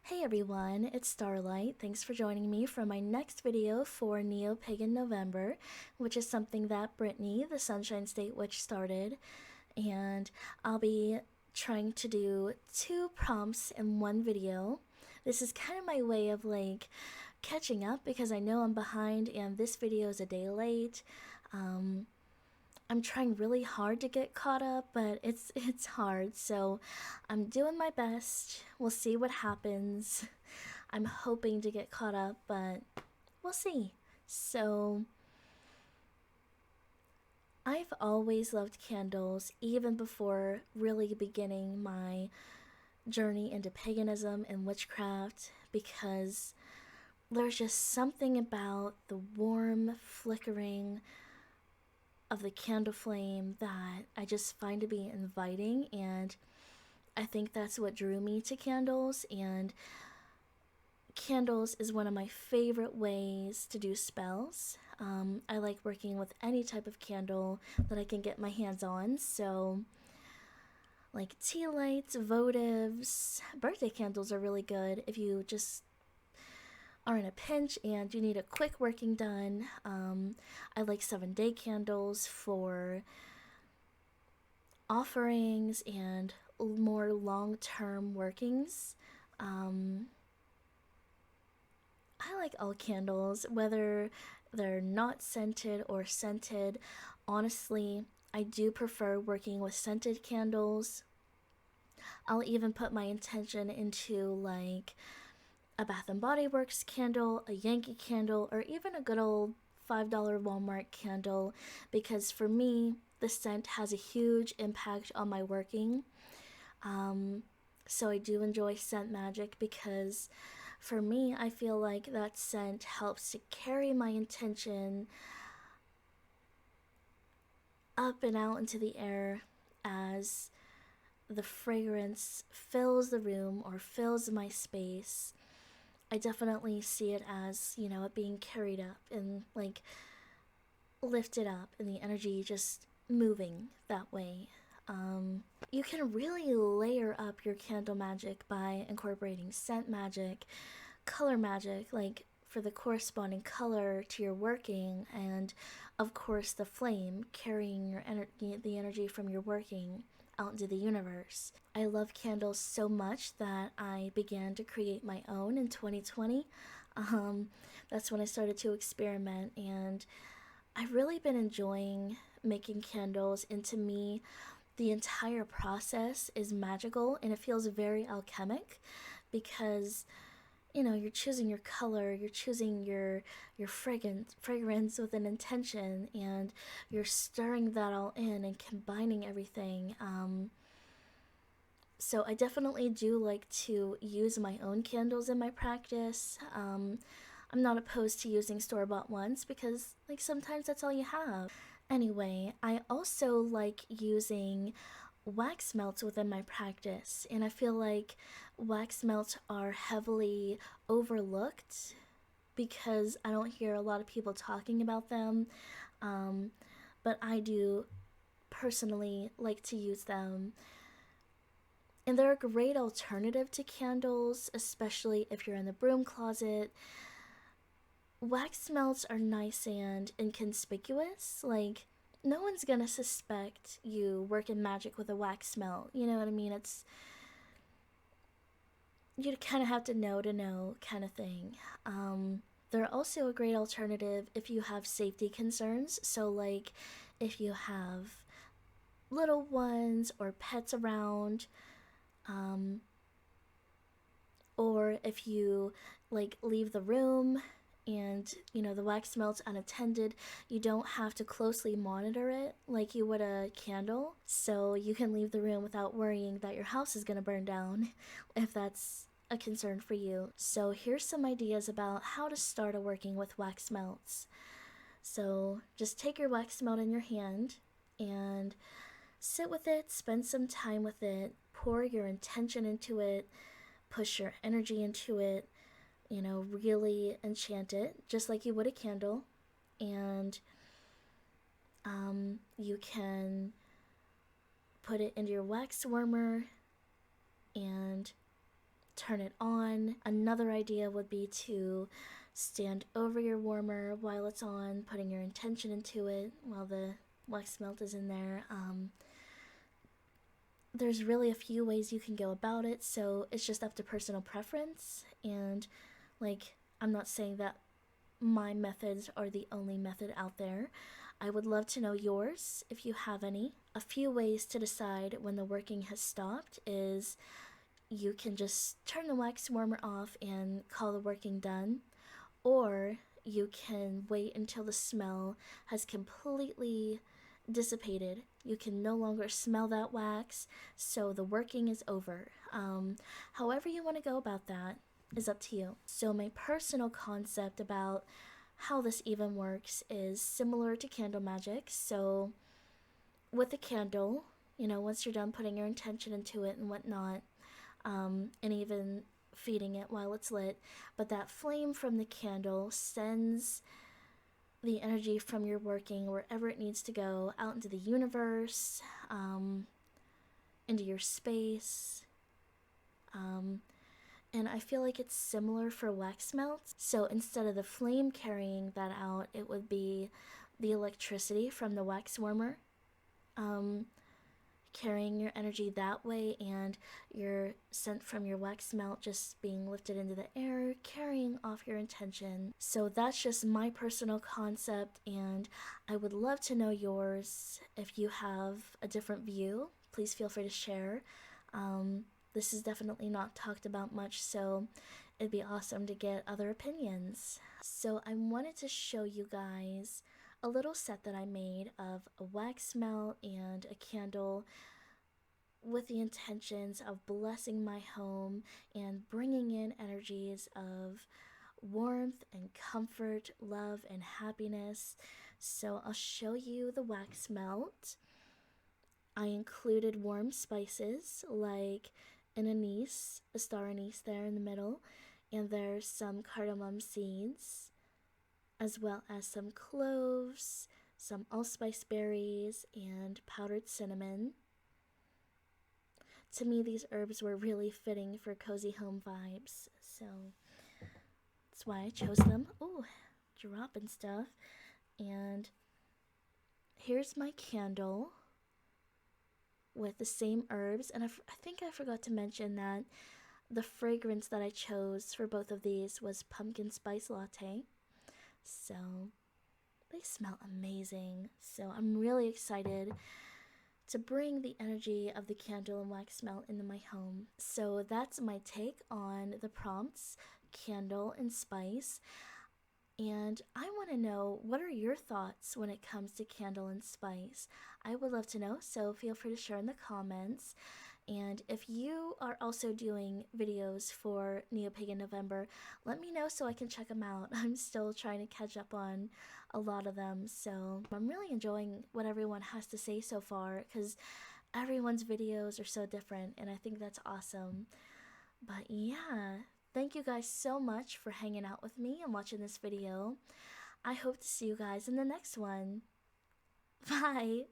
Hey everyone, it's Starlight. Thanks for joining me for my next video for Neo-pagan November, which is something that Brittany, the Sunshine State Witch, started. And I'll be trying to do 2 prompts in one video. This is kind of my way of catching up because I know I'm behind and this video is a day late. I'm trying really hard to get caught up, but it's hard, so I'm doing my best. We'll see what happens. I'm hoping to get caught up, but we'll see. So, I've always loved candles, even before really beginning my journey into paganism and witchcraft, because there's just something about the warm, flickering of the candle flame that I just find to be inviting, and I think that's what drew me to candles. And candles is one of my favorite ways to do spells. I like working with any type of candle that I can get my hands on, so like tea lights, votives, birthday candles are really good if you just are in a pinch and you need a quick working done. I like 7-day candles for offerings and more long-term workings. I like all candles, whether they're not scented or scented. Honestly, I do prefer working with scented candles. I'll even put my intention into like a Bath and Body Works candle, a Yankee candle, or even a good old $5 Walmart candle, because for me, the scent has a huge impact on my working. So I do enjoy scent magic because for me, I feel like that scent helps to carry my intention up and out into the air as the fragrance fills the room or fills my space. I definitely see it as, it being carried up and lifted up and the energy just moving that way. You can really layer up your candle magic by incorporating scent magic, color magic, like for the corresponding color to your working, and of course the flame carrying the energy from your working out into the universe. I love candles so much that I began to create my own in 2020. That's when I started to experiment, and I've really been enjoying making candles. And to me, the entire process is magical and it feels very alchemic because you're choosing your color, you're choosing your fragrance with an intention, and you're stirring that all in and combining everything. So I definitely do like to use my own candles in my practice. I'm not opposed to using store-bought ones because sometimes that's all you have. Anyway, I also like using wax melts within my practice, and I feel like wax melts are heavily overlooked because I don't hear a lot of people talking about them. But I do personally like to use them. And they're a great alternative to candles, especially if you're in the broom closet. Wax melts are nice and inconspicuous. No one's gonna suspect you working magic with a wax melt. You know what I mean? You kind of have to know kind of thing. They're also a great alternative if you have safety concerns. So, if you have little ones or pets around, or if you leave the room and the wax melts unattended, you don't have to closely monitor it like you would a candle, so you can leave the room without worrying that your house is going to burn down if that's a concern for you. So here's some ideas about how to start a working with wax melts. So just take your wax melt in your hand and sit with it, spend some time with it, pour your intention into it, push your energy into it, really enchant it just like you would a candle. And you can put it into your wax warmer and turn it on. Another idea would be to stand over your warmer while it's on, putting your intention into it while the wax melt is in there. There's really a few ways you can go about it, so it's just up to personal preference. And like, I'm not saying that my methods are the only method out there. I would love to know yours if you have any. A few ways to decide when the working has stopped is you can just turn the wax warmer off and call the working done, or you can wait until the smell has completely dissipated. You can no longer smell that wax, so the working is over. However you want to go about that is up to you. So my personal concept about how this even works is similar to candle magic. So with a candle, once you're done putting your intention into it and whatnot, and even feeding it while it's lit, but that flame from the candle sends the energy from your working wherever it needs to go, out into the universe, into your space. And I feel like it's similar for wax melts. So instead of the flame carrying that out, it would be the electricity from the wax warmer carrying your energy that way, and your scent from your wax melt just being lifted into the air, carrying off your intention. So that's just my personal concept, and I would love to know yours. If you have a different view, please feel free to share. This is definitely not talked about much, so it'd be awesome to get other opinions. So I wanted to show you guys a little set that I made of a wax melt and a candle with the intentions of blessing my home and bringing in energies of warmth and comfort, love and happiness. So I'll show you the wax melt. I included warm spices like an anise, a star anise there in the middle, and there's some cardamom seeds, as well as some cloves, some allspice berries, and powdered cinnamon. To me, these herbs were really fitting for cozy home vibes, so that's why I chose them. Ooh, dropping stuff. And here's my candle with the same herbs, and I think I forgot to mention that the fragrance that I chose for both of these was pumpkin spice latte. So they smell amazing. So I'm really excited to bring the energy of the candle and wax melt into my home. So that's my take on the prompts, candle and spice. And I want to know, what are your thoughts when it comes to candle and spice? I would love to know, so feel free to share in the comments. And if you are also doing videos for Neo-pagan November, let me know so I can check them out. I'm still trying to catch up on a lot of them, so I'm really enjoying what everyone has to say so far, because everyone's videos are so different, and I think that's awesome. But yeah, thank you guys so much for hanging out with me and watching this video. I hope to see you guys in the next one. Bye!